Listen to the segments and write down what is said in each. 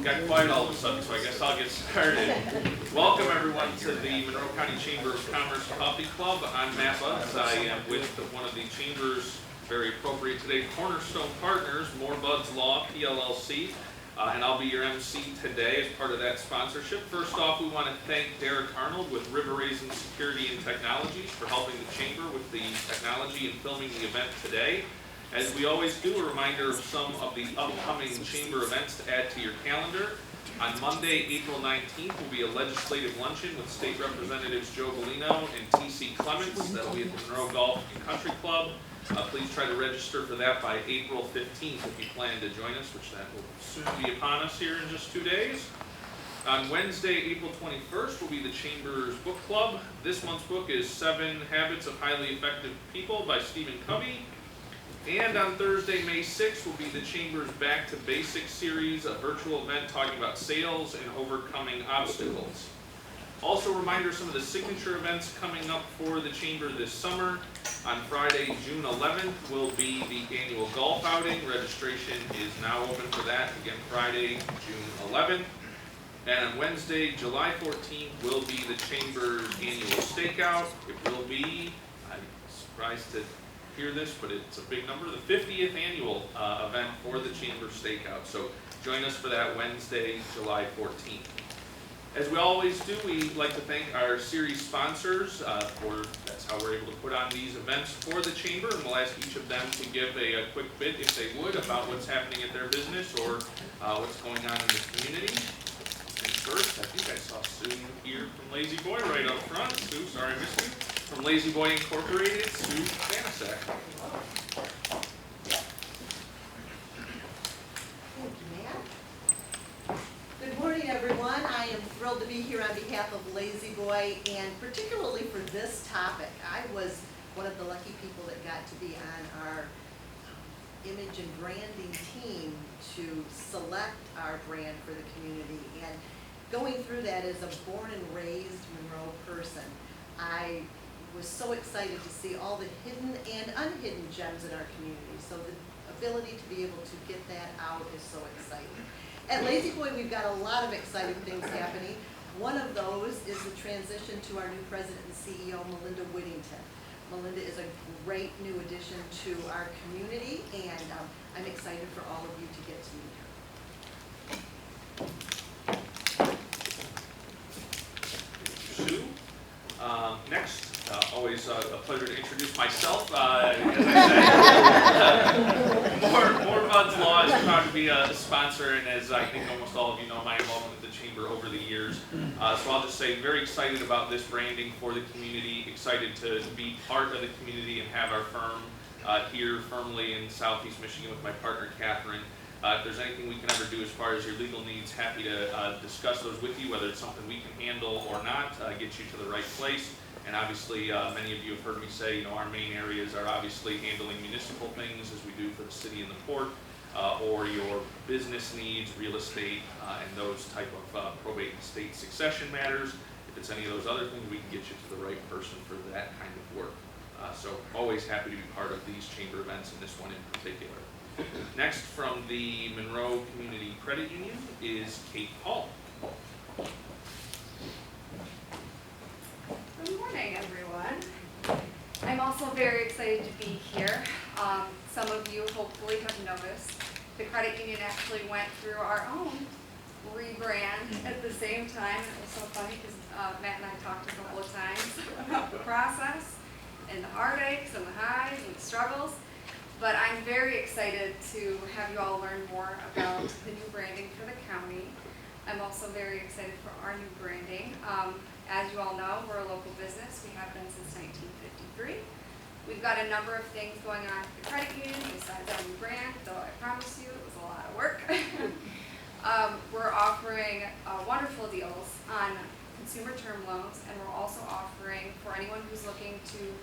Got quiet all of a sudden, so I guess I'll get started. Welcome everyone to the Monroe County Chamber of Commerce Coffee Club. I'm Matt Buds. I am with one of the Chamber's, very appropriate today, cornerstone partners, More Buds Law, PLLC. And I'll be your MC today as part of that sponsorship. First off, we want to thank Derek Arnold with River Raisin Security and Technologies for helping the Chamber with the technology and filming the event today. As we always do, a reminder of some of the upcoming Chamber events to add to your calendar. On Monday, April 19th, will be a legislative luncheon with State Representatives Joe Bellino and T.C. Clements. That will be at the Monroe Golf and Country Club. Please try to register for that by April 15th if you plan to join us, which that will soon be upon us here in just 2 days. On Wednesday, April 21st, will be the Chamber's Book Club. This month's book is 7 Habits of Highly Effective People by Stephen Covey. And on Thursday, May 6th, will be the Chamber's Back to Basics series, a virtual event talking about sales and overcoming obstacles. Also, a reminder of some of the signature events coming up for the Chamber this summer. On Friday, June 11th, will be the annual golf outing. Registration is now open for that. Again, Friday, June 11th. And on Wednesday, July 14th, will be the Chamber's annual stakeout. It will be, I'm surprised to hear this, but it's a big number, the 50th annual event for the Chamber Stakeout. So join us for that Wednesday, July 14th. As we always do, we like to thank our series sponsors that's how we're able to put on these events for the Chamber, and we'll ask each of them to give a quick bit, if they would, about what's happening at their business or what's going on in the community. And first, I think I saw Sue here from Lazy Boy right up front. Sue, sorry I missed you. From Lazy Boy Incorporated, Sue Banasek. Thank you, Matt. Good morning, everyone. I am thrilled to be here on behalf of Lazy Boy, and particularly for this topic. I was one of the lucky people that got to be on our image and branding team to select our brand for the community. And going through that as a born and raised Monroe person, I was so excited to see all the hidden and unhidden gems in our community. So the ability to be able to get that out is so exciting. At Lazy Boy, we've got a lot of exciting things happening. One of those is the transition to our new president and CEO, Melinda Whittington. Melinda is a great new addition to our community, and I'm excited for all of you to get to meet her. Sue. Next, always a pleasure to introduce myself. As I said, More Buds Law is proud to be a sponsor, and as I think almost all of you know, my involvement with the Chamber over the years. So I'll just say, very excited about this branding for the community, excited to be part of the community and have our firm here firmly in Southeast Michigan with my partner, Catherine. If there's anything we can ever do as far as your legal needs, happy to discuss those with you, whether it's something we can handle or not, get you to the right place. And obviously, many of you have heard me say, our main areas are obviously handling municipal things, as we do for the city and the port, or your business needs, real estate, and those type of probate and estate succession matters. If it's any of those other things, we can get you to the right person for that kind of work. So always happy to be part of these Chamber events, and this one in particular. Next, from the Monroe Community Credit Union, is Kate Hall. Good morning, everyone. I'm also very excited to be here. Some of you hopefully have noticed the credit union actually went through our own rebrand at the same time. It was so funny because Matt and I talked a couple of times about the process and the heartaches and the highs and the struggles. But I'm very excited to have you all learn more about the new branding for the county. I'm also very excited for our new branding. As you all know, we're a local business. We have been since 1953. We've got a number of things going on at the credit union besides our new brand, though I promise you it was a lot of work. We're offering wonderful deals on consumer term loans, and we're also offering, for anyone who's looking to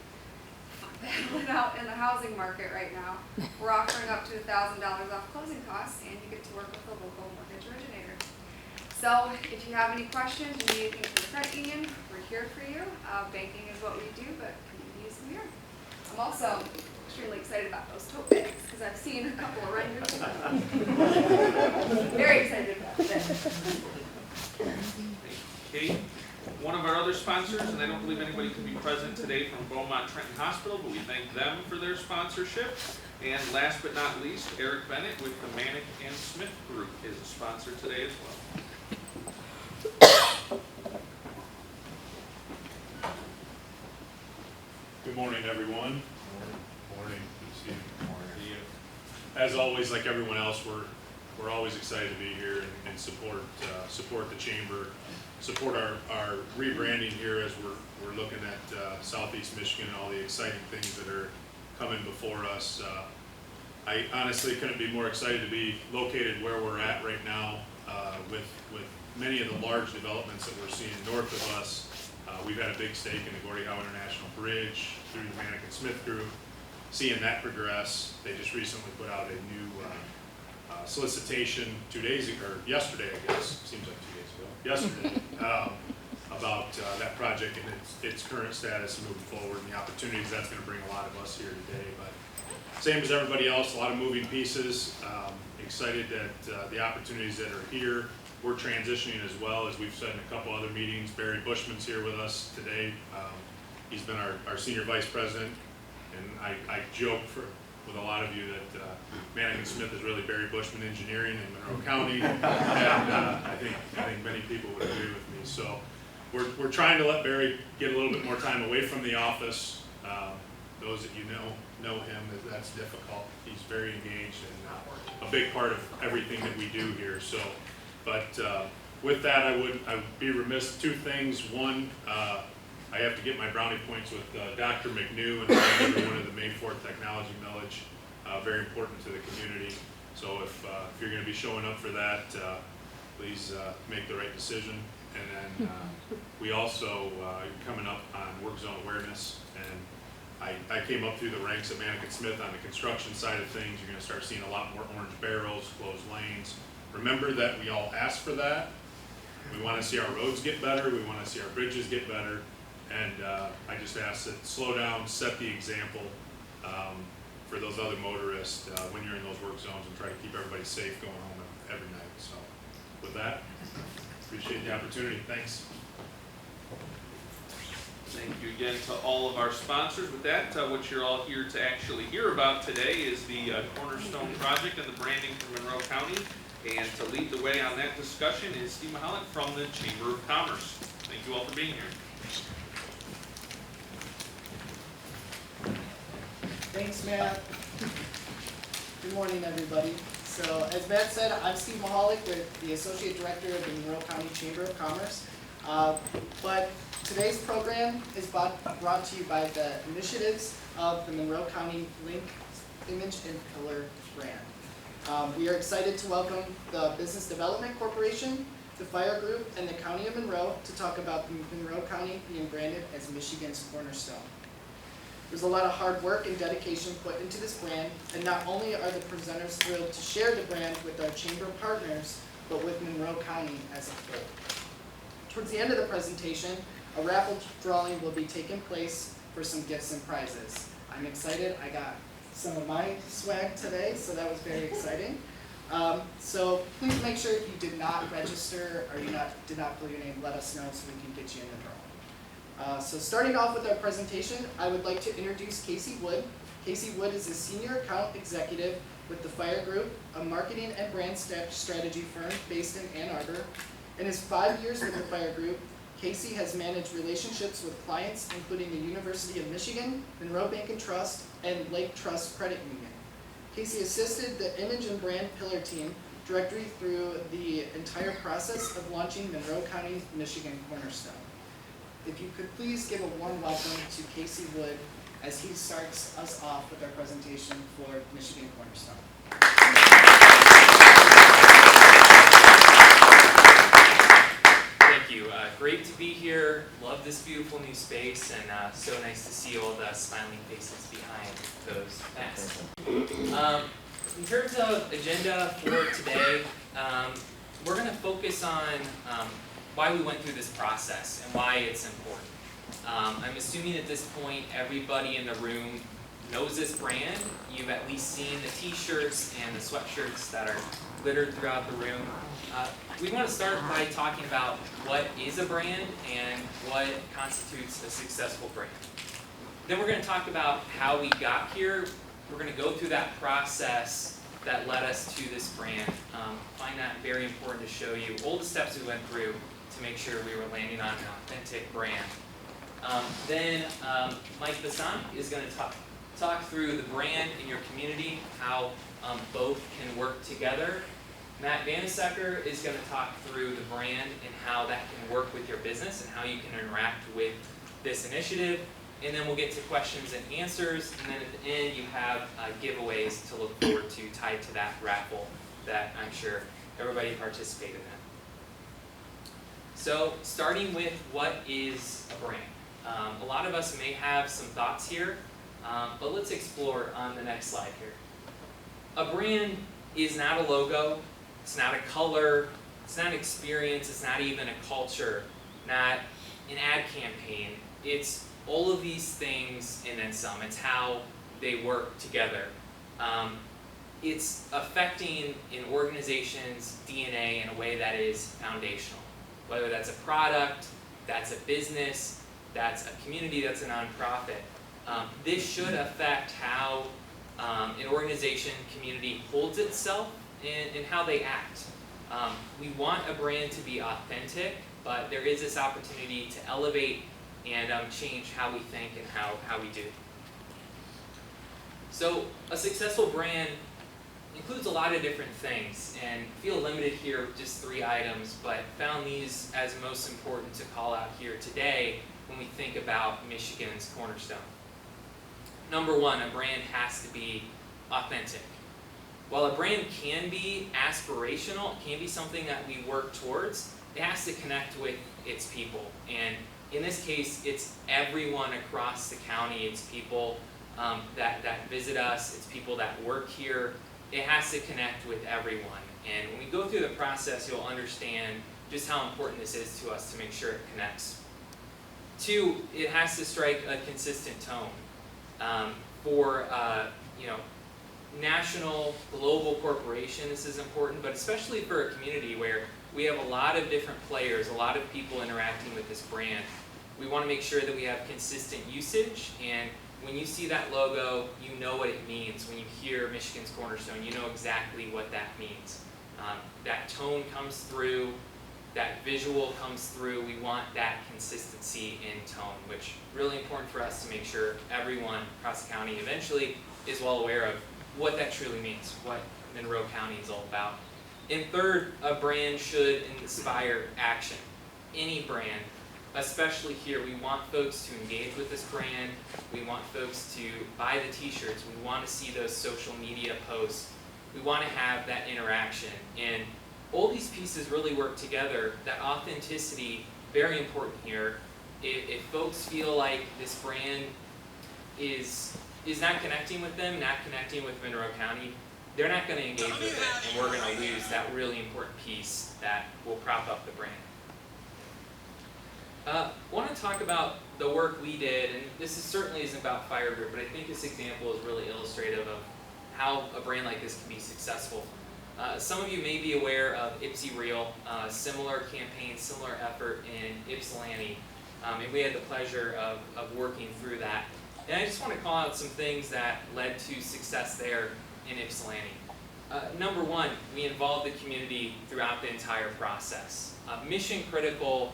battle it out in the housing market right now, we're offering up to $1,000 off closing costs, and you get to work with a local mortgage originator. So if you have any questions, you need anything from the credit union, we're here for you. Banking is what we do, but community is here. I'm also extremely excited about those tote bags because I've seen a couple of renders. Very excited about Kate. One of our other sponsors, and I don't believe anybody can be present today from Beaumont Trenton Hospital, but we thank them for their sponsorship. And last but not least, Eric Bennett with the Manick and Smith Group is a sponsor today as well. Good morning, everyone. Morning. Good to see you. As always, like everyone else, we're always excited to be here and support the chamber, support our rebranding here as we're looking at Southeast Michigan and all the exciting things that are coming before us. I honestly couldn't be more excited to be located where we're at right now with many of the large developments that we're seeing north of us. We've had a big stake in the Gordie Howe International Bridge through the Manick and Smith Group, seeing that progress. They just recently put out a new solicitation 2 days ago, or yesterday, I guess, seems like 2 days ago, yesterday, about that project and its current status moving forward and the opportunities that's going to bring a lot of us here today. But same as everybody else, a lot of moving pieces. Excited that the opportunities that are here. We're transitioning as well, as we've said in a couple other meetings. Barry Bushman's here with us today. He's been our senior vice president, and I joke with a lot of you that Manick and Smith is really Barry Bushman Engineering in Monroe County, and I think many people would agree with me. So we're trying to let Barry get a little bit more time away from the office. Those that you know him, that's difficult. He's very engaged and a big part of everything that we do here. So. But with that, I would be remiss. Two things. One, I have to get my brownie points with Dr. McNew and everyone in the May 4th Technology Millage. Very important to the community. So if you're going to be showing up for that, please make the right decision. And then we also coming up on work zone awareness. And I came up through the ranks at Manick and Smith on the construction side of things. You're going to start seeing a lot more orange barrels, closed lanes. Remember that we all asked for that. We want to see our roads get better. We want to see our bridges get better. And I just ask that slow down, set the example for those other motorists when you're in those work zones, and try to keep everybody safe going home every night. So with that, appreciate the opportunity. Thanks. Thank you again to all of our sponsors. With that, what you're all here to actually hear about today is the Cornerstone Project and the branding for Monroe County. And to lead the way on that discussion is Steve Mahalik from the Chamber of Commerce. Thank you all for being here. Thanks, Matt. Good morning, everybody. So, as Matt said, I'm Steve Mahalik, the Associate Director of the Monroe County Chamber of Commerce. But today's program is brought to you by the initiatives of the Monroe County Link Image and Pillar brand. We are excited to welcome the Business Development Corporation, the Fire Group, and the County of Monroe to talk about Monroe County being branded as Michigan's Cornerstone. There's a lot of hard work and dedication put into this brand, and not only are the presenters thrilled to share the brand with our chamber partners, but with Monroe County as a whole. Towards the end of the presentation, a raffle drawing will be taking place for some gifts and prizes. I'm excited. I got some of my swag today, so that was very exciting. So please make sure if you did not register or did not put your name, let us know so we can get you in the drawing. So starting off with our presentation, I would like to introduce Casey Wood. Casey Wood is a senior account executive with the Fire Group, a marketing and brand strategy firm based in Ann Arbor. In his 5 years with the Fire Group, Casey has managed relationships with clients including the University of Michigan, Monroe Bank and Trust, and Lake Trust Credit Union. Casey assisted the Image and Brand Pillar team directly through the entire process of launching Monroe County, Michigan Cornerstone. If you could please give a warm welcome to Casey Wood as he starts us off with our presentation for Michigan Cornerstone. Thank you. Great to be here. Love this beautiful new space, and so nice to see all the smiling faces behind those masks. In terms of agenda for today, we're going to focus on why we went through this process and why it's important. I'm assuming at this point everybody in the room knows this brand, you've at least seen the t-shirts and the sweatshirts that are littered throughout the room. We want to start by talking about what is a brand and what constitutes a successful brand. Then we're going to talk about how we got here. We're going to go through that process that led us to this brand. Find that very important to show you all the steps we went through to make sure we were landing on an authentic brand. Then Mike Basant is going to talk through the brand in your community, how both can work together. Matt Vanasecker is going to talk through the brand and how that can work with your business and how you can interact with this initiative. And then we'll get to questions and answers, and then at the end you have giveaways to look forward to tied to that raffle that I'm sure everybody participated in. So starting with what is a brand. A lot of us may have some thoughts here, but let's explore on the next slide here. A brand is not a logo, it's not a color, it's not an experience, it's not even a culture, not an ad campaign. It's all of these things and then some. It's how they work together. It's affecting an organization's DNA in a way that is foundational. Whether that's a product, that's a business, that's a community, that's a nonprofit. This should affect how an organization, community holds itself and how they act. We want a brand to be authentic, but there is this opportunity to elevate and change how we think and how we do. So a successful brand includes a lot of different things, and feel limited here with just 3 items, but found these as most important to call out here today when we think about Michigan's cornerstone. Number 1, a brand has to be authentic. While a brand can be aspirational, it can be something that we work towards, it has to connect with its people. And in this case, it's everyone across the county. It's people that visit us. It's people that work here. It has to connect with everyone. And when we go through the process, you'll understand just how important this is to us to make sure it connects. 2, it has to strike a consistent tone. For national, global corporation, this is important, but especially for a community where we have a lot of different players, a lot of people interacting with this brand. We want to make sure that we have consistent usage, and when you see that logo, you know what it means. When you hear Michigan's Cornerstone, you know exactly what that means. That tone comes through, that visual comes through. We want that consistency in tone, which is really important for us to make sure everyone across the county eventually is well aware of what that truly means, what Monroe County is all about. And third, a brand should inspire action. Any brand, especially here, we want folks to engage with this brand. We want folks to buy the t-shirts. We want to see those social media posts. We want to have that interaction. And all these pieces really work together. That authenticity, very important here. If folks feel like this brand is not connecting with them, not connecting with Monroe County, they're not going to engage with it, and we're going to lose that really important piece that will prop up the brand. I want to talk about the work we did, and certainly isn't about Fire Group, but I think this example is really illustrative of how a brand like this can be successful. Some of you may be aware of Ipsy Reel, similar campaign, similar effort in Ypsilanti, and we had the pleasure of working through that. And I just want to call out some things that led to success there in Ypsilanti. Number 1, we involved the community throughout the entire process. Mission critical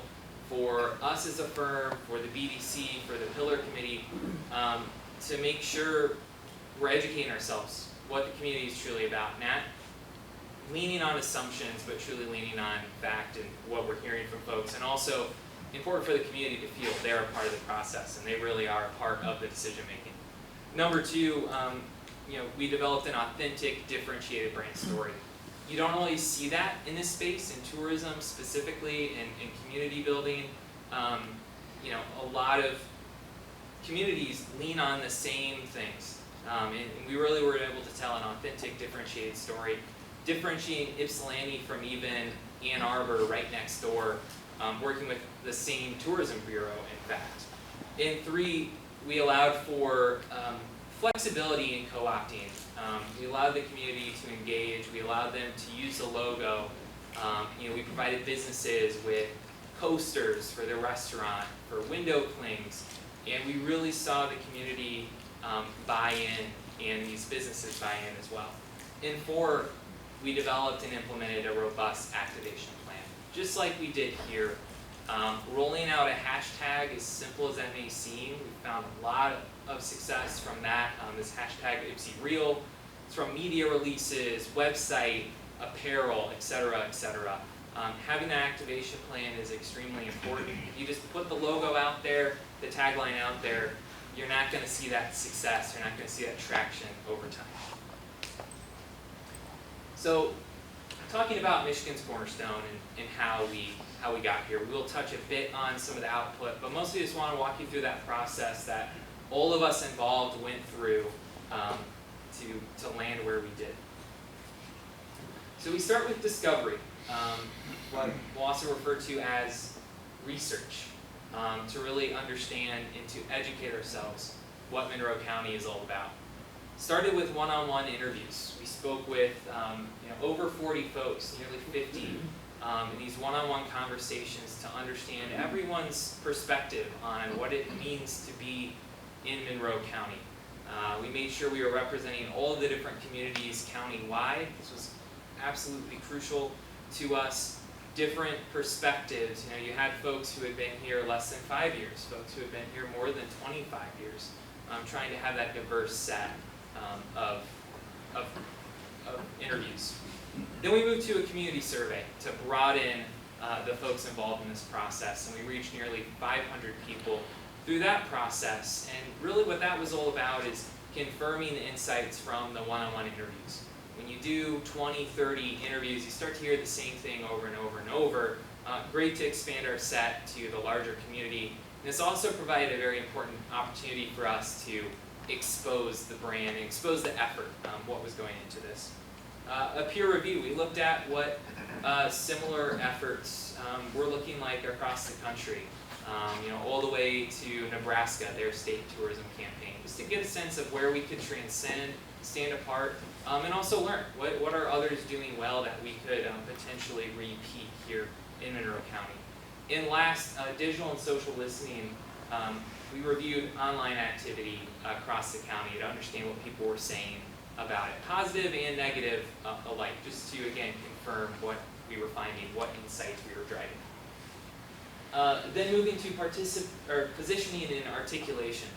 for us as a firm, for the BDC, for the Pillar Committee, to make sure we're educating ourselves what the community is truly about. Not leaning on assumptions, but truly leaning on fact and what we're hearing from folks. And also important for the community to feel they're a part of the process and they really are a part of the decision making. Number 2, we developed an authentic, differentiated brand story. You don't always see that in this space, in tourism specifically, in community building. A lot of communities lean on the same things. And we really were able to tell an authentic, differentiated story, differentiating Ypsilanti from even Ann Arbor right next door, working with the same tourism bureau, in fact. And 3, we allowed for flexibility in co-opting. We allowed the community to engage. We allowed them to use the logo. We provided businesses with coasters for their restaurant, for window clings, and we really saw the community buy in and these businesses buy in as well. In 4, we developed and implemented a robust activation plan, just like we did here. Rolling out a hashtag, as simple as that may seem, we found a lot of success from that. This hashtag Ipsy Real, it's from media releases, website, apparel, etc., etc. Having an activation plan is extremely important. If you just put the logo out there, the tagline out there, you're not going to see that success, you're not going to see that traction over time. So, talking about Michigan's Cornerstone and how we got here, we will touch a bit on some of the output, but mostly just want to walk you through that process that all of us involved went through to land where we did. So we start with discovery, what we'll also refer to as research, to really understand and to educate ourselves what Monroe County is all about. Started with one-on-one interviews. We spoke with over 40 folks, nearly 50, in these one-on-one conversations to understand everyone's perspective on what it means to be in Monroe County. We made sure we were representing all of the different communities county-wide. This was absolutely crucial to us. Different perspectives. You had folks who had been here less than 5 years, folks who had been here more than 25 years, trying to have that diverse set of interviews. Then we moved to a community survey to broaden the folks involved in this process, and we reached nearly 500 people through that process. And really what that was all about is confirming the insights from the one-on-one interviews. When you do 20, 30 interviews, you start to hear the same thing over and over and over. Great to expand our set to the larger community. And this also provided a very important opportunity for us to expose the brand and expose the effort, what was going into this. A peer review, we looked at what similar efforts were looking like across the country. All the way to Nebraska, their state tourism campaign, just to get a sense of where we could transcend, stand apart, and also learn what are others doing well that we could potentially repeat here in Monroe County. And last, digital and social listening. We reviewed online activity across the county to understand what people were saying about it, positive and negative alike, just to again confirm what we were finding, what insights we were driving. Then moving to positioning and articulation.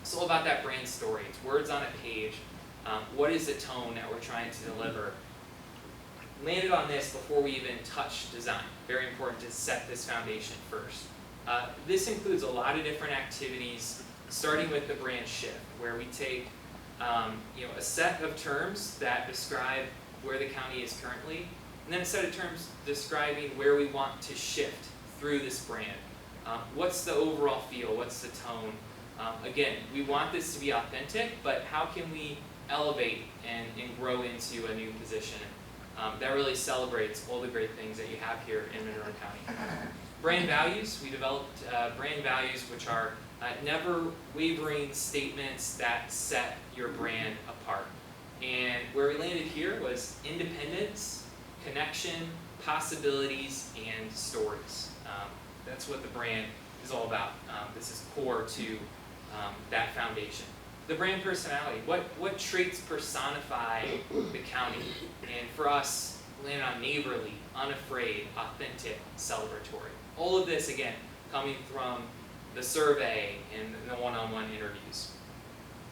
It's all about that brand story. It's words on a page. What is the tone that we're trying to deliver? Landed on this before we even touch design. Very important to set this foundation first. This includes a lot of different activities, starting with the brand shift, where we take a set of terms that describe where the county is currently, and then a set of terms describing where we want to shift through this brand. What's the overall feel? What's the tone? Again, we want this to be authentic, but how can we elevate and grow into a new position that really celebrates all the great things that you have here in Monroe County? Brand values, we developed brand values which are never wavering statements that set your brand apart. And where we landed here was independence, connection, possibilities, and stories. That's what the brand is all about. This is core to that foundation. The brand personality, what traits personify the county? And for us, landed on neighborly, unafraid, authentic, celebratory. All of this, again, coming from the survey and the one-on-one interviews.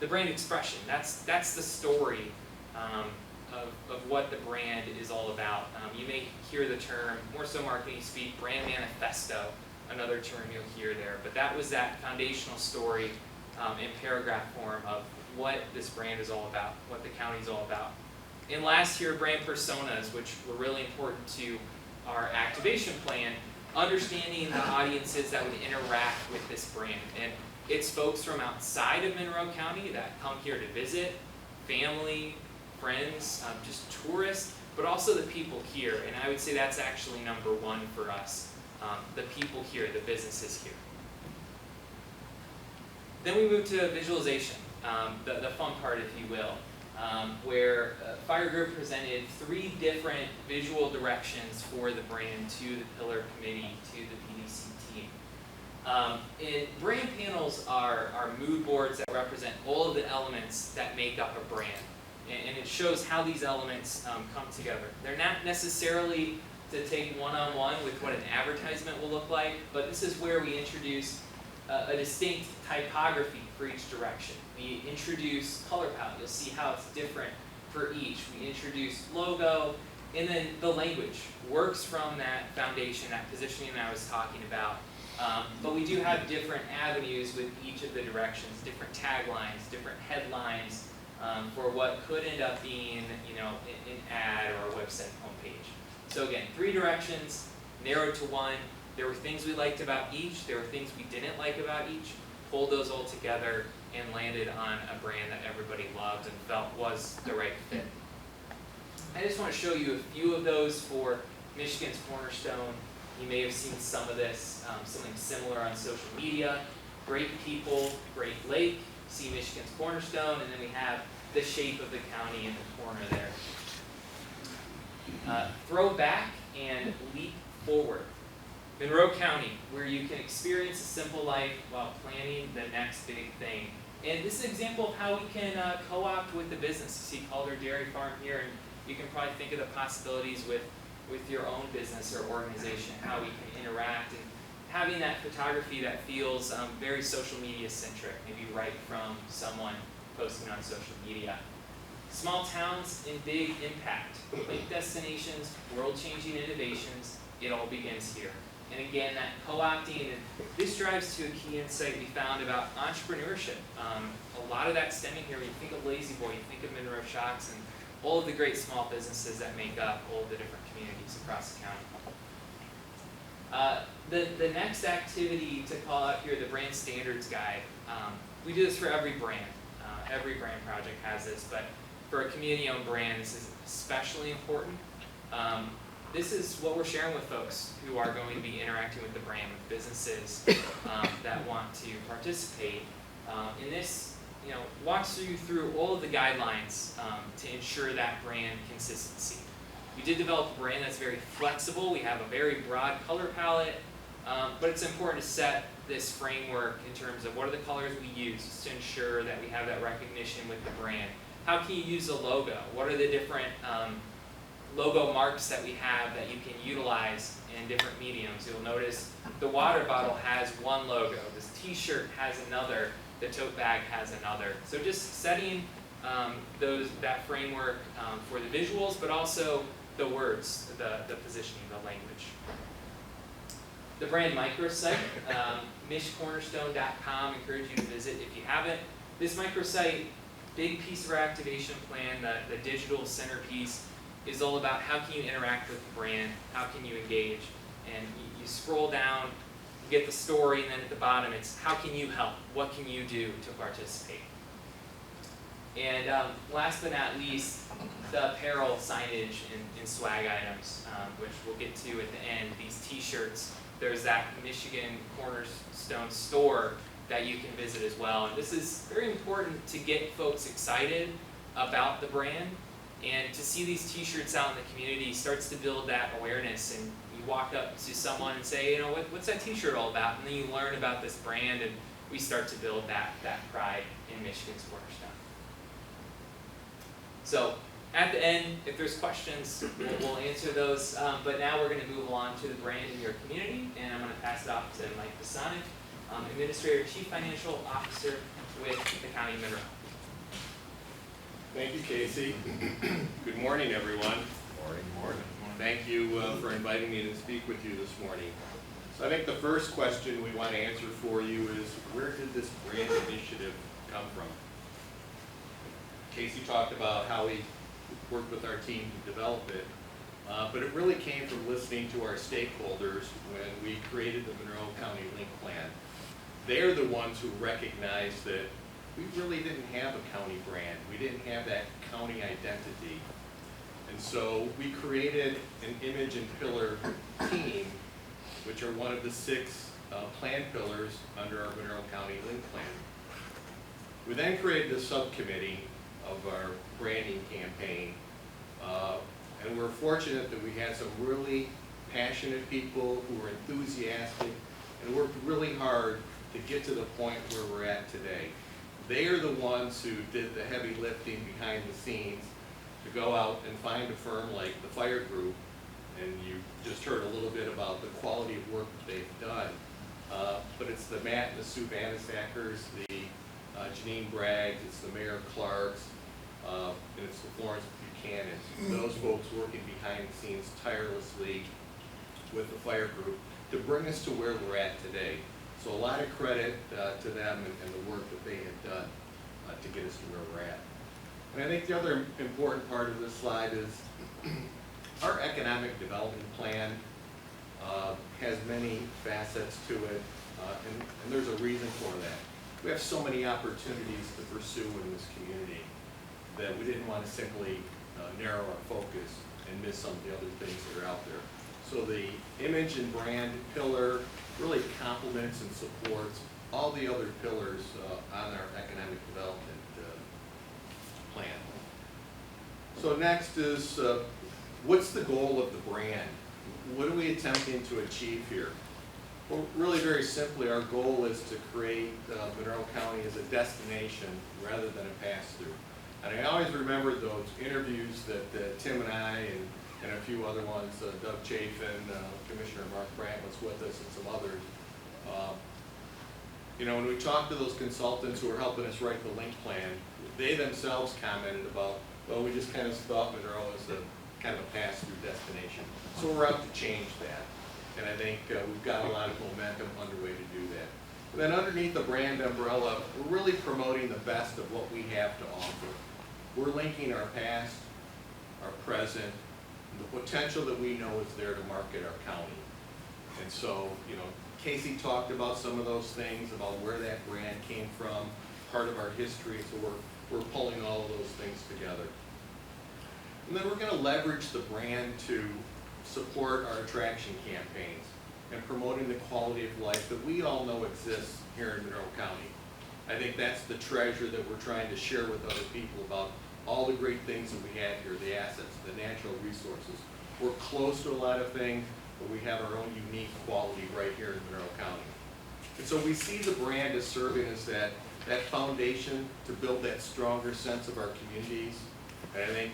The brand expression, that's the story of what the brand is all about. You may hear the term, more so marketing speak, brand manifesto, another term you'll hear there. But that was that foundational story in paragraph form of what this brand is all about, what the county is all about. And last here, brand personas, which were really important to our activation plan, understanding the audiences that would interact with this brand. And it's folks from outside of Monroe County that come here to visit, family, friends, just tourists, but also the people here. And I would say that's actually number one for us, the people here, the businesses here. Then we move to visualization. the fun part, if you will, where Fire Group presented 3 different visual directions for the brand to the Pillar Committee, to the PDC team. Brand panels are mood boards that represent all of the elements that make up a brand. And it shows how these elements come together. They're not necessarily to take one-on-one with what an advertisement will look like, but this is where we introduce a distinct typography for each direction. We introduce color palette. You'll see how it's different for each. We introduce logo, and then the language works from that foundation, that positioning that I was talking about. But we do have different avenues with each of the directions, different taglines, different headlines for what could end up being, an ad or a website homepage. So again, 3 directions, narrowed to 1. There were things we liked about each. There were things we didn't like about each. Pulled those all together and landed on a brand that everybody loved and felt was the right fit. I just want to show you a few of those for Michigan's Cornerstone. You may have seen some of this, something similar on social media. Great people, great lake, see Michigan's Cornerstone, and then we have the shape of the county in the corner there. Throw back and leap forward. Monroe County, where you can experience a simple life while planning the next big thing. And this is an example of how we can co-opt with the business. You see Calder Dairy Farm here, and you can probably think of the possibilities with your own business or organization, how we can interact, and having that photography that feels very social media centric, maybe right from someone posting on social media. Small towns and big impact, big destinations, world-changing innovations, it all begins here. And again, that co-opting, and this drives to a key insight we found about entrepreneurship. A lot of that stemming here, when you think of Lazy Boy, you think of Monroe Shocks, and all of the great small businesses that make up all of the different communities across the county. The next activity to call out here, the brand standards guide. We do this for every brand. Every brand project has this, but for a community-owned brand, this is especially important. This is what we're sharing with folks who are going to be interacting with the brand, with businesses that want to participate. And this, walks you through all of the guidelines to ensure that brand consistency. We did develop a brand that's very flexible. We have a very broad color palette, but it's important to set this framework in terms of what are the colors we use to ensure that we have that recognition with the brand. How can you use a logo? What are the different logo marks that we have that you can utilize in different mediums? You'll notice the water bottle has one logo, this t-shirt has another, the tote bag has another. So just setting that framework for the visuals, but also the words, the positioning, the language. The brand microsite, mishcornerstone.com, encourage you to visit if you haven't. This microsite, big piece of our activation plan, the digital centerpiece, is all about how can you interact with the brand, how can you engage, and you scroll down, you get the story, and then at the bottom it's how can you help, what can you do to participate. And last but not least, the apparel signage and swag items, which we'll get to at the end, these t-shirts. There's that Michigan Cornerstone store that you can visit as well. And this is very important to get folks excited about the brand, and to see these t-shirts out in the community starts to build that awareness, and you walk up to someone and say, what's that t-shirt all about? And then you learn about this brand, and we start to build that pride in Michigan's Cornerstone. So at the end, if there's questions, we'll answer those. But now we're going to move along to the brand in your community, and I'm going to pass it off to Mike Basonic, Administrator, Chief Financial Officer with the County of Monroe. Thank you, Casey. Good morning, everyone. Morning. Thank you for inviting me to speak with you this morning. So I think the first question we want to answer for you is, where did this brand initiative come from? Casey talked about how we worked with our team to develop it, but it really came from listening to our stakeholders when we created the Monroe County Link Plan. They're the ones who recognized that we really didn't have a county brand. We didn't have that county identity. And so we created an image and pillar team, which are one of the 6 plan pillars under our Monroe County Link Plan. We then created a subcommittee of our branding campaign, and we're fortunate that we had some really passionate people who were enthusiastic and worked really hard to get to the point where we're at today. They are the ones who did the heavy lifting behind the scenes to go out and find a firm like the Fire Group, and you just heard a little bit about the quality of work that they've done. But it's the Matt and the Sue Vanasackers, the Janine Braggs, it's the Mayor Clarks, and it's the Florence Buchanans. Those folks working behind the scenes tirelessly with the Fire Group to bring us to where we're at today. So a lot of credit to them and the work that they have done to get us to where we're at. And I think the other important part of this slide is our economic development plan has many facets to it, and there's a reason for that. We have so many opportunities to pursue in this community that we didn't want to simply narrow our focus and miss some of the other things that are out there. So the image and brand pillar really complements and supports all the other pillars on our economic development plan. So next is, what's the goal of the brand? What are we attempting to achieve here? Well, really very simply, our goal is to create Monroe County as a destination rather than a pass-through. And I always remember those interviews that Tim and I and a few other ones, Doug Chafin, Commissioner Mark Brandt was with us, and some others. You know, when we talked to those consultants who were helping us write the link plan, they themselves commented about, well, we just kind of thought Monroe as a kind of a pass-through destination. So we're out to change that. And I think we've got a lot of momentum underway to do that. And then underneath the brand umbrella, we're really promoting the best of what we have to offer. We're linking our past, our present, and the potential that we know is there to market our county. And so, you know, Casey talked about some of those things, about where that brand came from, part of our history, so we're pulling all of those things together. And then we're going to leverage the brand to support our attraction campaigns and promoting the quality of life that we all know exists here in Monroe County. I think that's the treasure that we're trying to share with other people about all the great things that we have here, the assets, the natural resources. We're close to a lot of things, but we have our own unique quality right here in Monroe County. And so we see the brand as serving as that foundation to build that stronger sense of our communities. And I think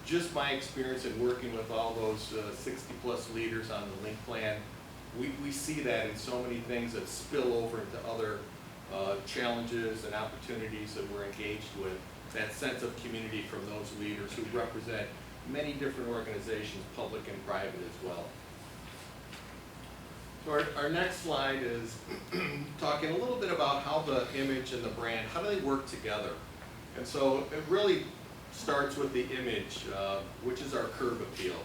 just my experience in working with all those 60-plus leaders on the link plan, we see that in so many things that spill over into other challenges and opportunities that we're engaged with, that sense of community from those leaders who represent many different organizations, public and private as well. So our next slide is talking a little bit about how the image and the brand, how do they work together? And so it really starts with the image, which is our curb appeal.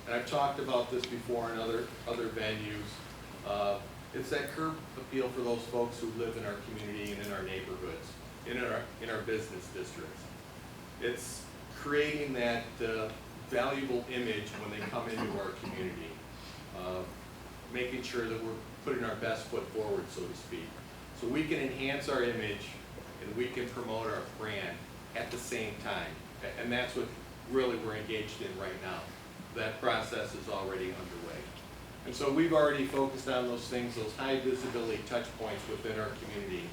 And I've talked about this before in other venues. It's that curb appeal for those folks who live in our community and in our neighborhoods, in our business districts. It's creating that valuable image when they come into our community, making sure that we're putting our best foot forward, so to speak. So we can enhance our image and we can promote our brand at the same time. And that's what really we're engaged in right now. That process is already underway. And so we've already focused on those things, those high visibility touch points within our community.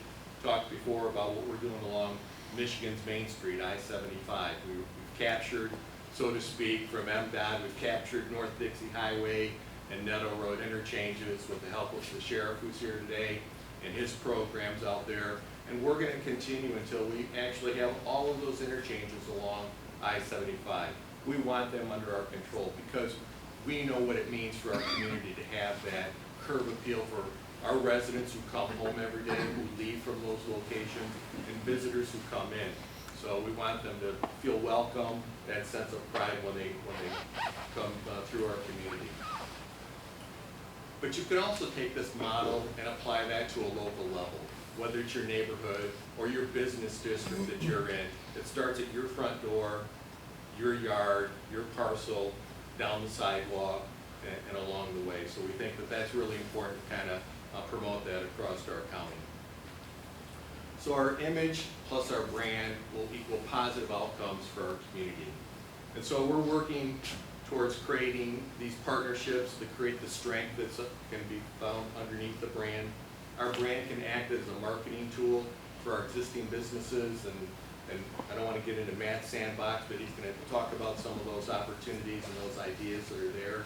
Talked before about what we're doing along Michigan's Main Street, I-75. We've captured, so to speak, from MDOT, we've captured North Dixie Highway and Netto Road interchanges with the help of the sheriff who's here today and his programs out there. And we're going to continue until we actually have all of those interchanges along I-75. We want them under our control because we know what it means for our community to have that curb appeal for our residents who come home every day, who leave from those locations, and visitors who come in. So we want them to feel welcome, that sense of pride when they come through our community. But you can also take this model and apply that to a local level, whether it's your neighborhood or your business district that you're in. It starts at your front door, your yard, your parcel, down the sidewalk, and along the way. So we think that that's really important to kind of promote that across our county. So our image plus our brand will equal positive outcomes for our community. And so we're working towards creating these partnerships to create the strength that can be found underneath the brand. Our brand can act as a marketing tool for our existing businesses, and I don't want to get into Matt's sandbox, but he's going to talk about some of those opportunities and those ideas that are there.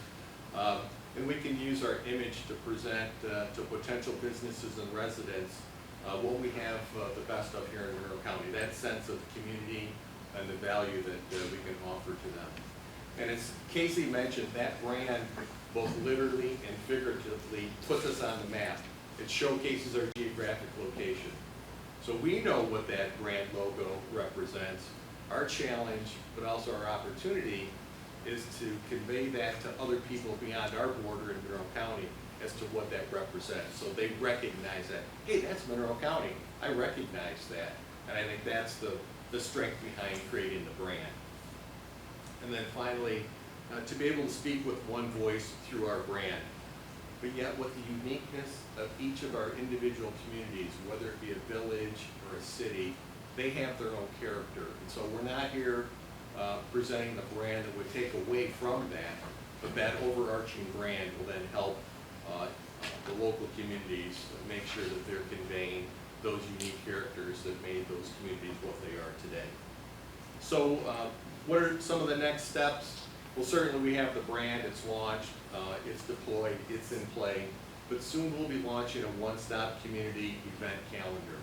And we can use our image to present to potential businesses and residents what we have the best of here in Monroe County, that sense of community and the value that we can offer to them. And as Casey mentioned, that brand both literally and figuratively puts us on the map. It showcases our geographic location. So we know what that brand logo represents. Our challenge, but also our opportunity, is to convey that to other people beyond our border in Monroe County as to what that represents. So they recognize that, hey, that's Monroe County. I recognize that. And I think that's the strength behind creating the brand. And then finally, to be able to speak with one voice through our brand, but yet with the uniqueness of each of our individual communities, whether it be a village or a city, they have their own character. And so we're not here presenting a brand that would take away from that, but that overarching brand will then help the local communities make sure that they're conveying those unique characters that made those communities what they are today. So what are some of the next steps? Well, certainly we have the brand, it's launched, it's deployed, it's in play, but soon we'll be launching a one-stop community event calendar.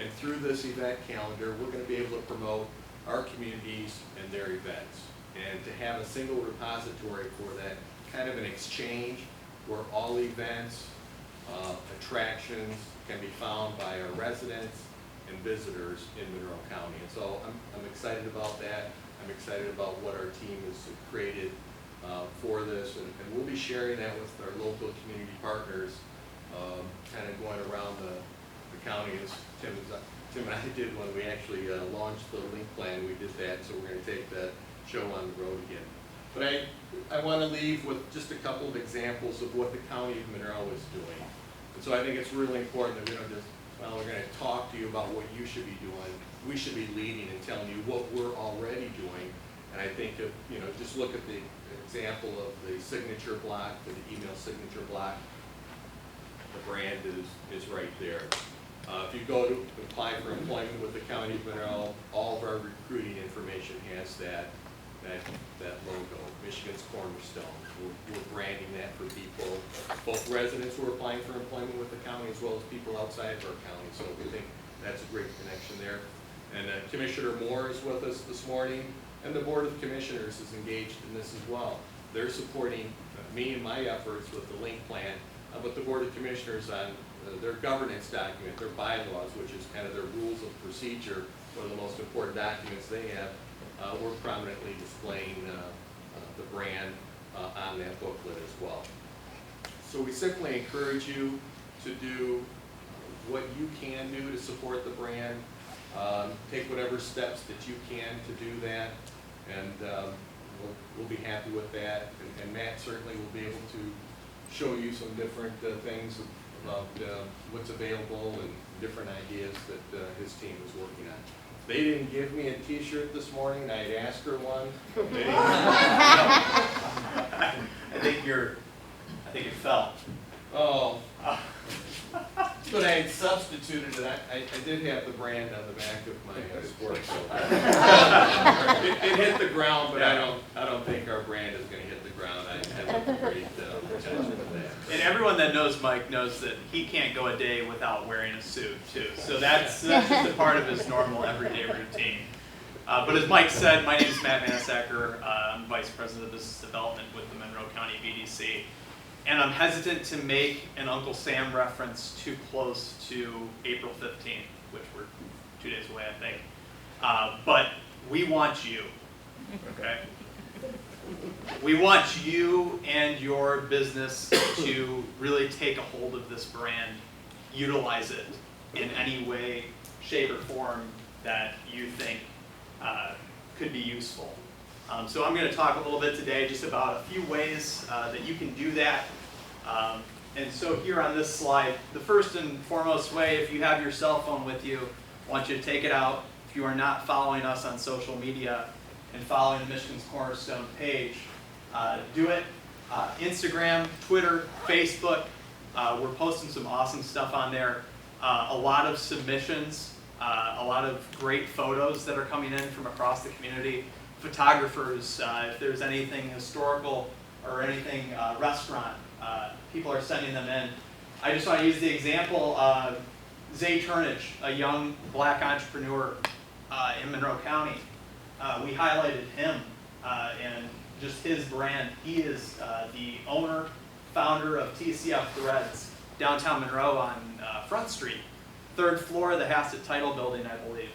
And through this event calendar, we're going to be able to promote our communities and their events, and to have a single repository for that, kind of an exchange where all events, attractions can be found by our residents and visitors in Monroe County. And so I'm excited about that. I'm excited about what our team has created for this, and we'll be sharing that with our local community partners, kind of going around the county, as Tim and I did when we actually launched the link plan. We did that, so we're going to take that show on the road again. But I want to leave with just a couple of examples of what the County of Monroe is doing. And so I think it's really important that we don't just, well, we're going to talk to you about what you should be doing. We should be leading and telling you what we're already doing. And I think if, just look at the example of the signature block, the email signature block. The brand is right there. If you go to apply for employment with the County of Monroe, all of our recruiting information has that logo, Michigan's Cornerstone. We're branding that for people, both residents who are applying for employment with the county as well as people outside of our county. So we think that's a great connection there. And Commissioner Moore is with us this morning, and the Board of Commissioners is engaged in this as well. They're supporting me and my efforts with the link plan, but the Board of Commissioners on their governance document, their bylaws, which is kind of their rules of procedure, one of the most important documents they have. We're prominently displaying the brand on that booklet as well. So we simply encourage you to do what you can do to support the brand. Take whatever steps that you can to do that, and we'll be happy with that. And Matt certainly will be able to show you some different things about what's available and different ideas that his team is working on. They didn't give me a T-shirt this morning. I had asked her one. I think it fell. Oh. But I had substituted it. I did have the brand on the back of my sports coat. It hit the ground, but I don't think our brand is going to hit the ground. I have a great potential with that. And everyone that knows Mike knows that he can't go a day without wearing a suit too. So that's just a part of his normal everyday routine. But as Mike said, my name is Matt Manasacker. I'm Vice President of Business Development with the Monroe County BDC. And I'm hesitant to make an Uncle Sam reference too close to April 15th, which we're 2 days away, I think. But we want you, okay? We want you and your business to really take a hold of this brand, utilize it in any way, shape, or form that you think could be useful. So I'm going to talk a little bit today just about a few ways that you can do that. And so here on this slide, the first and foremost way, if you have your cell phone with you, I want you to take it out. If you are not following us on social media and following the Michigan's Cornerstone page, do it. Instagram, Twitter, Facebook, we're posting some awesome stuff on there. A lot of submissions, a lot of great photos that are coming in from across the community. Photographers, if there's anything historical or anything restaurant, people are sending them in. I just want to use the example of Zay Turnage, a young black entrepreneur in Monroe County. We highlighted him and just his brand. He is the owner, founder of TCF Threads, downtown Monroe on Front Street, 3rd floor of the Hassett Title Building, I believe.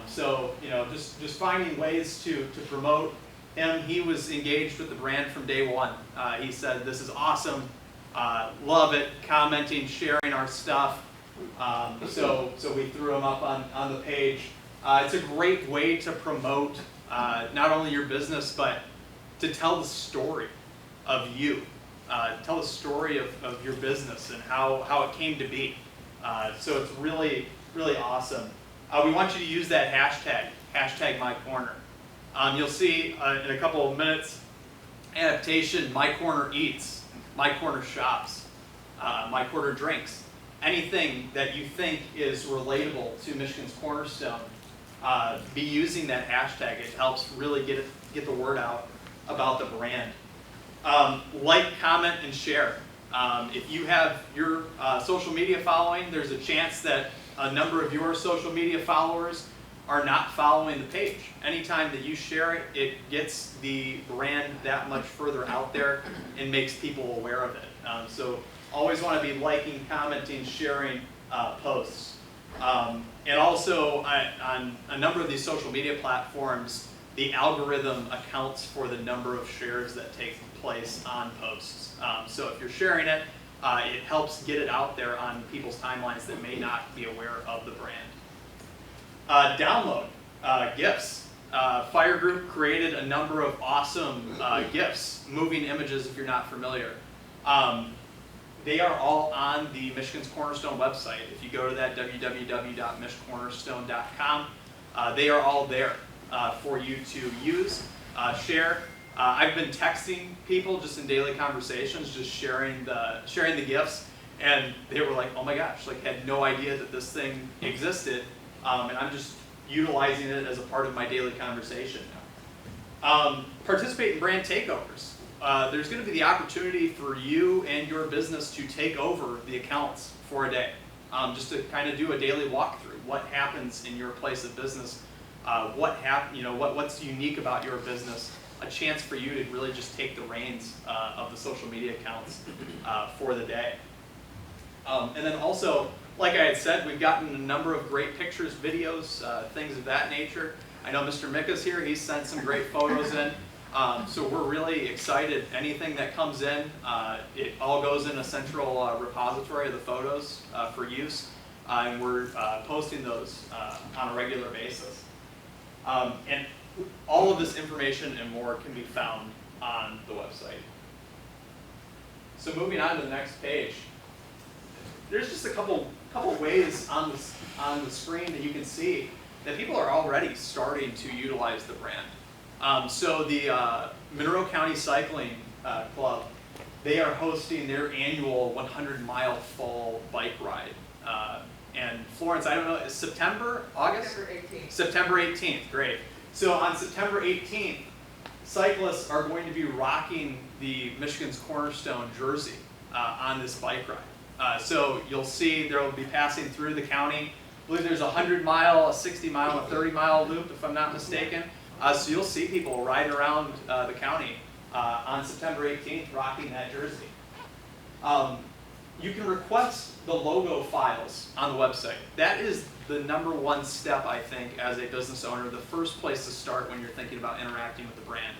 So, you know, just finding ways to promote him. He was engaged with the brand from day one. He said, "This is awesome, love it," commenting, sharing our stuff. So we threw him up on the page. It's a great way to promote not only your business, but to tell the story of you. Tell the story of your business and how it came to be. So it's really, really awesome. We want you to use that hashtag #MyCorner. You'll see in a couple of minutes, adaptation, My Corner Eats, My Corner Shops, My Corner Drinks. Anything that you think is relatable to Michigan's Cornerstone, be using that hashtag. It helps really get the word out about the brand. Like, comment, and share. If you have your social media following, there's a chance that a number of your social media followers are not following the page. Anytime that you share it, it gets the brand that much further out there and makes people aware of it. So always want to be liking, commenting, sharing posts. And also on a number of these social media platforms, the algorithm accounts for the number of shares that take place on posts. So if you're sharing it, it helps get it out there on people's timelines that may not be aware of the brand. Download GIFs. Fire Group created a number of awesome GIFs, moving images if you're not familiar. They are all on the Michigan's Cornerstone website. If you go to that www.michcornerstone.com, they are all there for you to use, share. I've been texting people just in daily conversations, just sharing the GIFs, and they were like, "Oh my gosh!" Like, had no idea that this thing existed, and I'm just utilizing it as a part of my daily conversation now. Participate in brand takeovers. There's going to be the opportunity for you and your business to take over the accounts for a day, just to kind of do a daily walkthrough. What happens in your place of business? What's unique about your business? A chance for you to really just take the reins of the social media accounts for the day. And then also, like I had said, we've gotten a number of great pictures, videos, things of that nature. I know Mr. Micka's here. He's sent some great photos in. So we're really excited. Anything that comes in, it all goes in a central repository of the photos for use. And we're posting those on a regular basis. And all of this information and more can be found on the website. So moving on to the next page, there's just a couple ways on the screen that you can see that people are already starting to utilize the brand. So the Monroe County Cycling Club, they are hosting their annual 100-mile fall bike ride. And Florence, I don't know, is September, August? September 18th. September 18th, great. So on September 18th, cyclists are going to be rocking the Michigan's Cornerstone jersey on this bike ride. So you'll see they'll be passing through the county. I believe there's a 100-mile, a 60-mile, a 30-mile loop, if I'm not mistaken. So you'll see people riding around the county on September 18th rocking that jersey. You can request the logo files on the website. That is the #1 step, I think, as a business owner, the first place to start when you're thinking about interacting with the brand.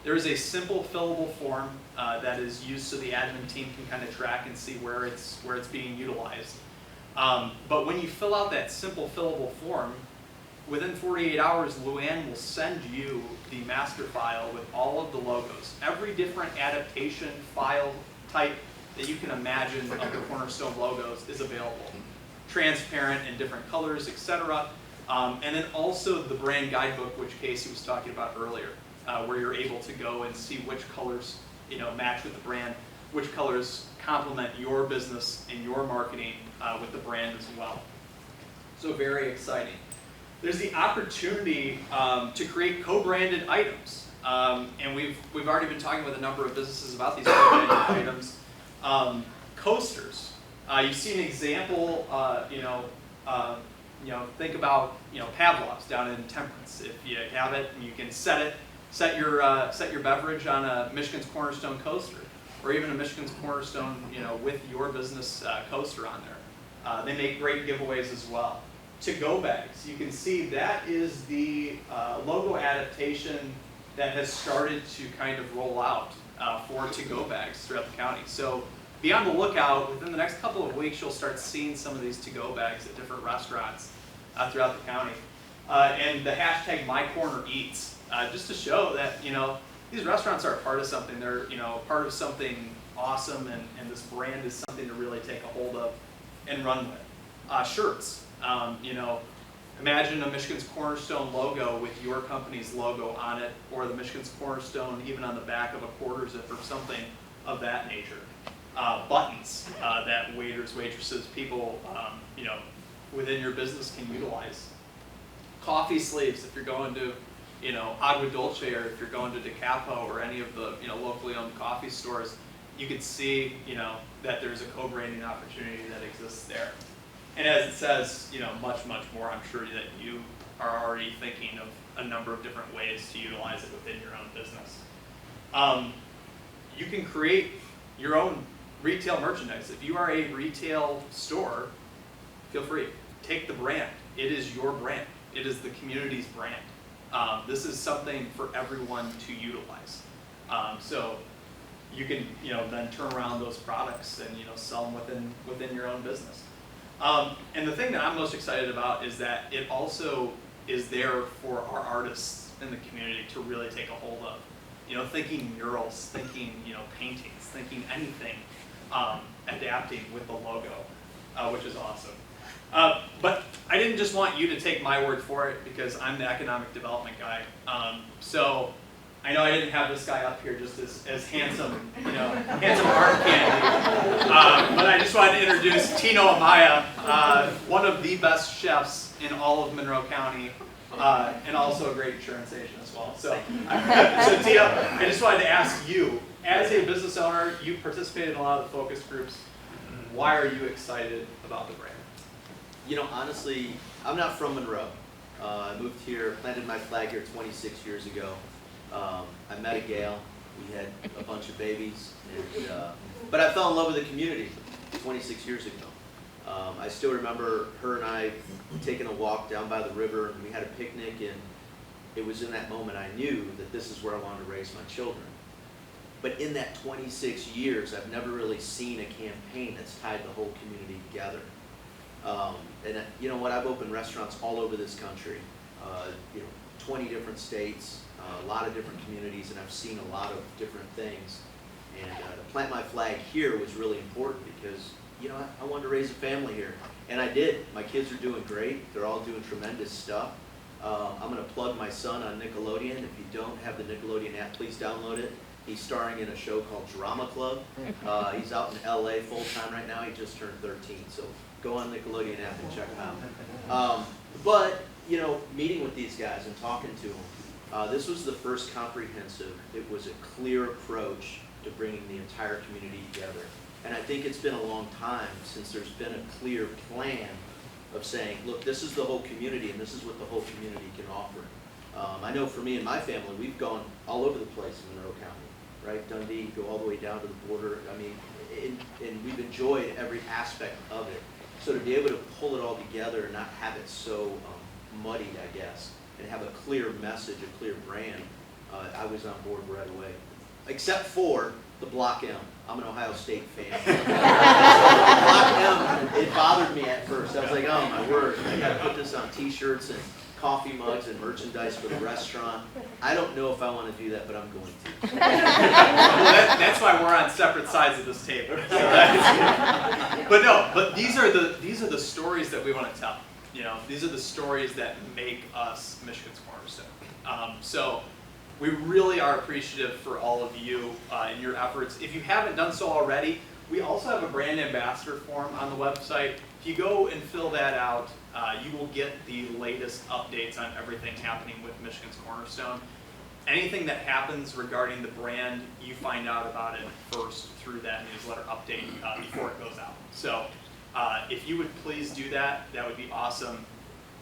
There is a simple fillable form that is used so the admin team can kind of track and see where it's being utilized. But when you fill out that simple fillable form, within 48 hours, Luann will send you the master file with all of the logos. Every different adaptation file type that you can imagine of the Cornerstone logos is available. transparent in different colors, etc. And then also the brand guidebook, which Casey was talking about earlier, where you're able to go and see which colors match with the brand, which colors complement your business and your marketing with the brand as well. So very exciting. There's the opportunity to create co-branded items. And we've already been talking with a number of businesses about these co-branded items. Coasters. You see an example, think about Pavlov's down in Temperance. If you have it, you can set your beverage on a Michigan's Cornerstone coaster, or even a Michigan's Cornerstone, with your business coaster on there. They make great giveaways as well. To-go bags. You can see that is the logo adaptation that has started to kind of roll out for to-go bags throughout the county. So be on the lookout. Within the next couple of weeks, you'll start seeing some of these to-go bags at different restaurants throughout the county. And the hashtag MyCornerEats, just to show that these restaurants are a part of something. They're part of something awesome, and this brand is something to really take a hold of and run with. Shirts. Imagine a Michigan's Cornerstone logo with your company's logo on it, or the Michigan's Cornerstone even on the back of a quarter zip or something of that nature. Buttons that waiters, waitresses, people within your business can utilize. Coffee sleeves if you're going to Agua Dulce, or if you're going to DeCapo or any of the locally owned coffee stores, you can see that there's a co-branding opportunity that exists there. And as it says, much more, I'm sure that you are already thinking of a number of different ways to utilize it within your own business. You can create your own retail merchandise. If you are a retail store, feel free. Take the brand. It is your brand. It is the community's brand. This is something for everyone to utilize. So you can then turn around those products and sell them within your own business. And the thing that I'm most excited about is that it also is there for our artists in the community to really take a hold of. Thinking murals, thinking paintings, thinking anything, adapting with the logo, which is awesome. But I didn't just want you to take my word for it, because I'm the economic development guy. So I know I didn't have this guy up here just as handsome, handsome art candy. But I just wanted to introduce Tino Amaya, one of the best chefs in all of Monroe County, and also a great insurance agent as well. So Tino, I just wanted to ask you, as a business owner, you participated in a lot of the focus groups. Why are you excited about the brand? Honestly, I'm not from Monroe. I moved here, planted my flag here 26 years ago. I met a gal, we had a bunch of babies, and, but I fell in love with the community 26 years ago. I still remember her and I taking a walk down by the river, and we had a picnic, and it was in that moment I knew that this is where I wanted to raise my children. But in that 26 years, I've never really seen a campaign that's tied the whole community together. And you know what, I've opened restaurants all over this country, 20 different states, a lot of different communities, and I've seen a lot of different things. And to plant my flag here was really important because, I wanted to raise a family here. And I did. My kids are doing great. They're all doing tremendous stuff. I'm going to plug my son on Nickelodeon. If you don't have the Nickelodeon app, please download it. He's starring in a show called Drama Club. He's out in LA full time right now. He just turned 13. So go on Nickelodeon app and check him out. But, meeting with these guys and talking to them, this was the first comprehensive. It was a clear approach to bringing the entire community together. And I think it's been a long time since there's been a clear plan of saying, look, this is the whole community and this is what the whole community can offer. I know for me and my family, we've gone all over the place in Monroe County, right? Dundee, go all the way down to the border. I mean, and we've enjoyed every aspect of it. So to be able to pull it all together and not have it so muddied, I guess, and have a clear message, a clear brand, I was on board right away. Except for the Block M. I'm an Ohio State fan. Block M, it bothered me at first. I was like, oh my word, I gotta put this on t-shirts and coffee mugs and merchandise for the restaurant. I don't know if I want to do that, but I'm going to. Well, that's why we're on separate sides of this table. So but these are the stories that we want to tell. You know, these are the stories that make us Michigan's Cornerstone. So we really are appreciative for all of you and your efforts. If you haven't done so already, we also have a brand ambassador form on the website. If you go and fill that out, you will get the latest updates on everything happening with Michigan's Cornerstone. Anything that happens regarding the brand, you find out about it first through that newsletter update before it goes out. So if you would please do that, that would be awesome.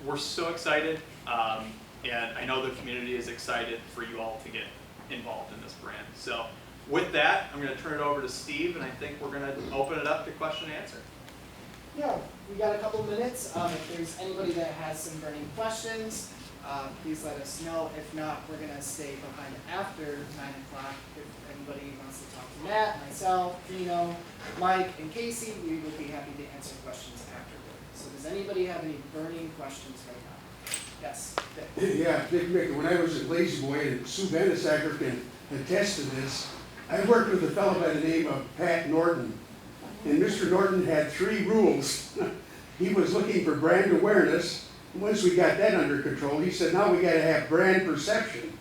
We're so excited, and I know the community is excited for you all to get involved in this brand. So with that, I'm going to turn it over to Steve, and I think we're going to open it up to question and answer. Yeah, we got a couple minutes. If there's anybody that has some burning questions, please let us know. If not, we're going to stay behind after 9 o'clock. If anybody wants to talk to Matt, myself, Dino, Mike, and Casey, we would be happy to answer questions afterward. So does anybody have any burning questions right now? Yes, Dick. Yeah, Dick Mick, when I was at Lazy Boy, and Sue Benesacker can attest to this, I worked with a fellow by the name of Pat Norton. And Mr. Norton had 3 rules. He was looking for brand awareness. Once we got that under control, he said, now we got to have brand perception.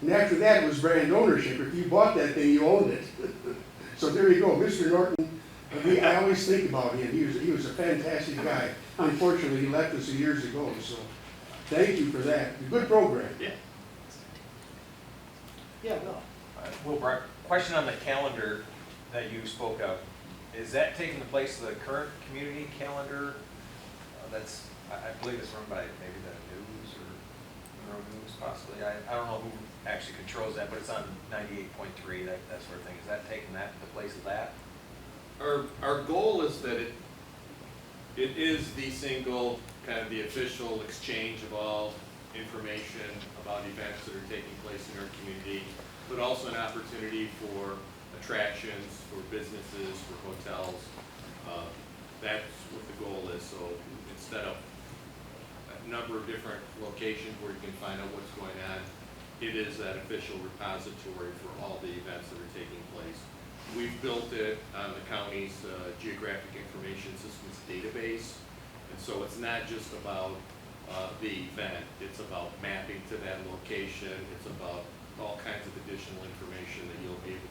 And after that, it was brand ownership. If you bought that thing, you owned it. So there you go. Mr. Norton, I always think about him. He was a fantastic guy. Unfortunately, he left us years ago. So thank you for that. Good program. Yeah. Yeah, Bill. Wilbur, question on the calendar that you spoke of. Is that taking the place of the current community calendar? That's, I believe it's run by maybe the news or Monroe News possibly. I don't know who actually controls that, but it's on 98.3, that sort of thing. Is that taking that the place of that? Our goal is that it is the single, kind of the official exchange of all information about events that are taking place in our community, but also an opportunity for attractions, for businesses, for hotels. That's what the goal is. So instead of a number of different locations where you can find out what's going on, it is that official repository for all the events that are taking place. We've built it on the county's geographic information systems database. And so it's not just about the event, it's about mapping to that location, it's about all kinds of additional information that you'll be able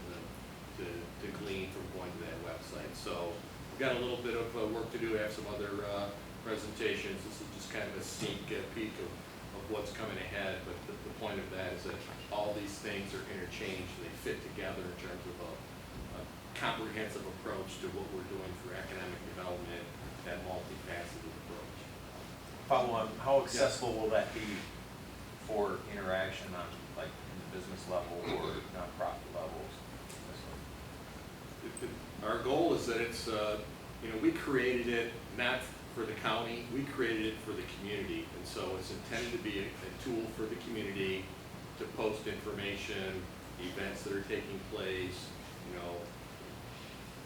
to glean from going to that website. So we've got a little bit of work to do. We have some other presentations. This is just kind of a sneak peek of what's coming ahead, but the point of that is that all these things are interchanged and they fit together in terms of a comprehensive approach to what we're doing for economic development, that multifaceted approach. Follow on, how accessible will that be for interaction on like the business level or nonprofit levels? Our goal is that it's, we created it not for the county, we created it for the community. And so it's intended to be a tool for the community to post information, events that are taking place,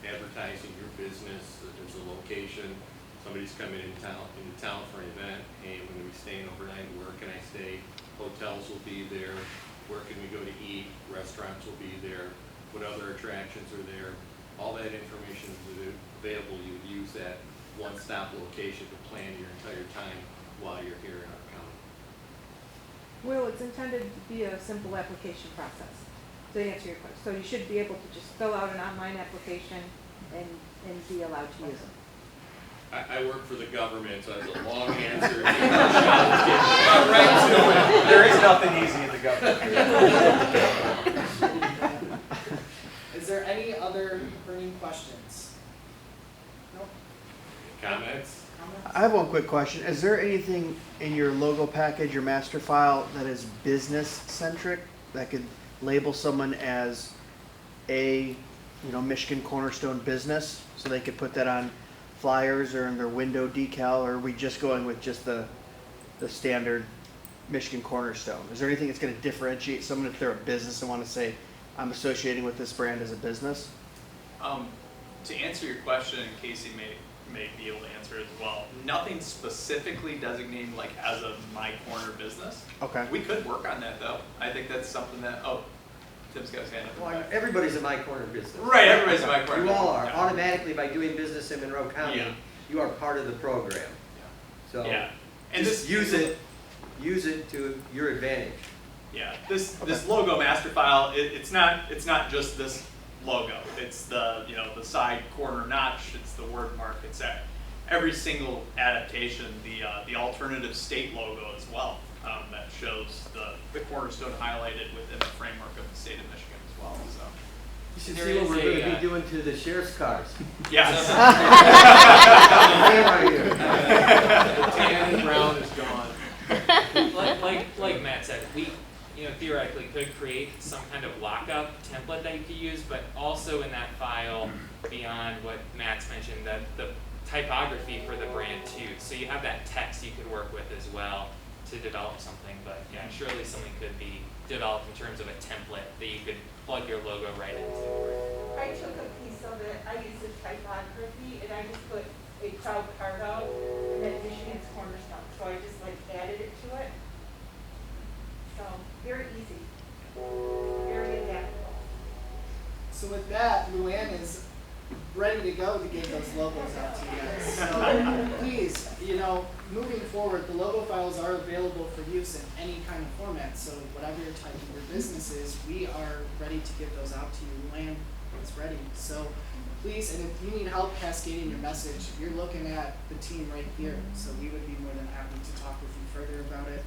advertising your business, that there's a location, somebody's coming into town for an event, hey, I'm going to be staying overnight, where can I stay? Hotels will be there, where can we go to eat? Restaurants will be there, what other attractions are there? All that information is available. You would use that one-stop location to plan your entire time while you're here in our county. Well, it's intended to be a simple application process, to answer your question. So you should be able to just fill out an online application and be allowed to use it. I work for the government, so that's a long answer. There is nothing easy in the government. Is there any other burning questions? Nope. Comments? I have one quick question. Is there anything in your logo package, your master file, that is business centric that could label someone as a, Michigan Cornerstone business, so they could put that on flyers or in their window decal, or are we just going with just the standard Michigan Cornerstone? Is there anything that's going to differentiate someone if they're a business and want to say, I'm associating with this brand as a business? To answer your question, and Casey may be able to answer as well. Nothing specifically designated like as a My Corner business. Okay. We could work on that though. I think that's something that, oh, Tim's got his hand up. Well, everybody's a My Corner business. Right, everybody's a My Corner You all are, business, automatically by doing business in Monroe County, Yeah. you are part of the program. So, Yeah. And just this use it to your advantage. Yeah, this logo master file, it's not just this logo. It's the the side corner notch. It's the word mark. It's every single adaptation. The alternative state logo as well that shows the cornerstone highlighted within the framework of the state of Michigan as well. So You should There see what is we're a, going to be doing to the sheriff's cars. yes, Right here. The tan and brown is gone. Like Matt said, we theoretically could create some kind of lockup template that you could use, but also in that file, beyond what Matt's mentioned, the typography for the brand too. So you have that text you could work with as well to develop something. But yeah, surely something could be developed in terms of a template that you could plug your logo right into. I took a piece of it, I used the typography, and I just put a proud card out, and then Michigan's Cornerstone, so I just like added it to it. So, very easy, very adaptable. So with that, Luann is ready to go to get those logos out to you guys. So please, moving forward, the logo files are available for use in any kind of format. So whatever your type of your business is, we are ready to get those out to you. Luann is ready. So please, and if you need help cascading your message, you're looking at the team right here. So we would be more than happy to talk with you further about it.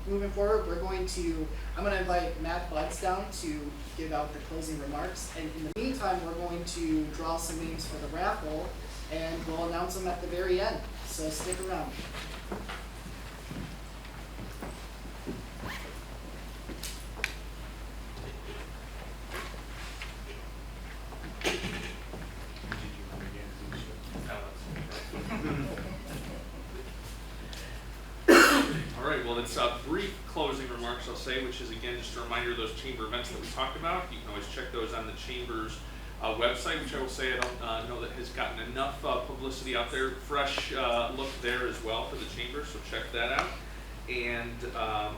Moving forward, I'm going to invite Matt Butts down to give out the closing remarks. And in the meantime, we're going to draw some names for the raffle, and we'll announce them at the very end. So stick around. All right, well, it's brief closing remarks, I'll say, which is, again, just a reminder of those chamber events that we talked about. You can always check those on the chamber's website, which I will say I don't know that has gotten enough publicity out there. Fresh look there as well for the chamber, so check that out. And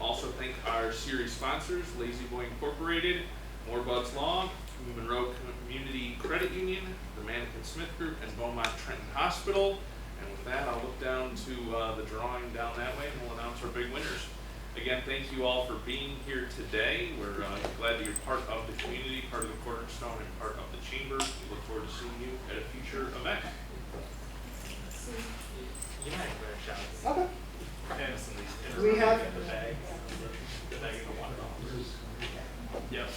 also thank our series sponsors, Lazy Boy Incorporated, More Buds Law, Monroe Community Credit Union, the Mannequin Smith Group, and Beaumont Trenton Hospital. And with that, I'll look down to the drawing down that way, and we'll announce our big winners. Again, thank you all for being here today. We're glad that you're part of the community, part of the Cornerstone, and part of the chamber. We look forward to seeing you at a future event. You might have better shots. Okay. and some of these We have- the bag in the water bottle. Yep.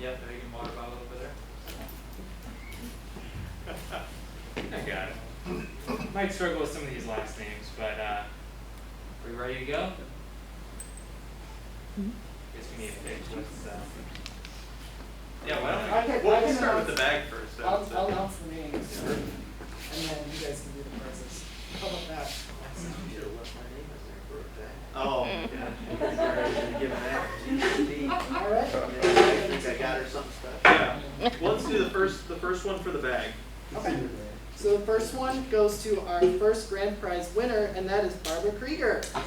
Yep, bag and water bottle over there. I got it. Might struggle with some of these last names, but are we ready to go? Guess we need to pick with. Yeah, why I don't can- we, I we'll can start with announce- the bag first. I'll announce the names, and then you guys can do the prizes. How about that? Oh, yeah. Give that. All right. I think I got her something special. Yeah. Well, let's do the first one for the bag. Okay. So the first one goes to our first grand prize winner, and that is Barbara Krieger. Come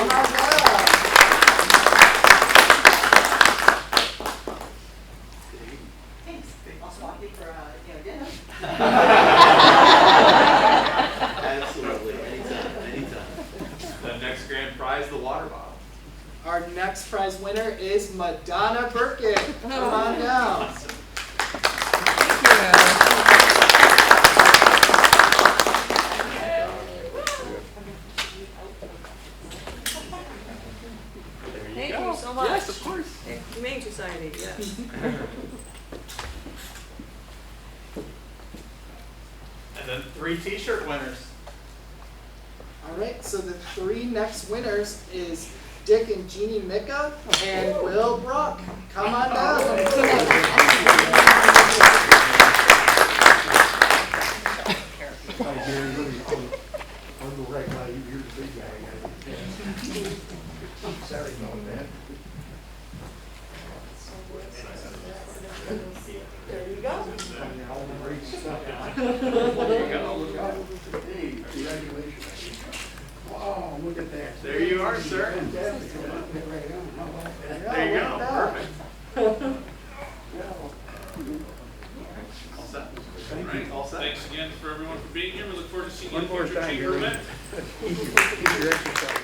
on down. Thanks. I'll swap you for, dinner. Absolutely, anytime. The next grand prize, the water bottle. Our next prize winner is Madonna Burkett. Come on down. Thank you so much. Yes, of course. Humane Society, yes. And then 3 t-shirt winners. All right, so the 3 next winners is Dick and Jeannie Micka and Will Brock. Come on down. Hi, Gary, really, on the right line, you're the big guy. Sorry about that. There you go. Hey, congratulations. Wow, look at that. There you are, sir. Fantastic. Come on, get right on. How about that? There you go, perfect. All set? Thank Right, all set? Thanks again for everyone for being here. We look forward to seeing you One in more future time, chamber Gary. events. Keep your exercise.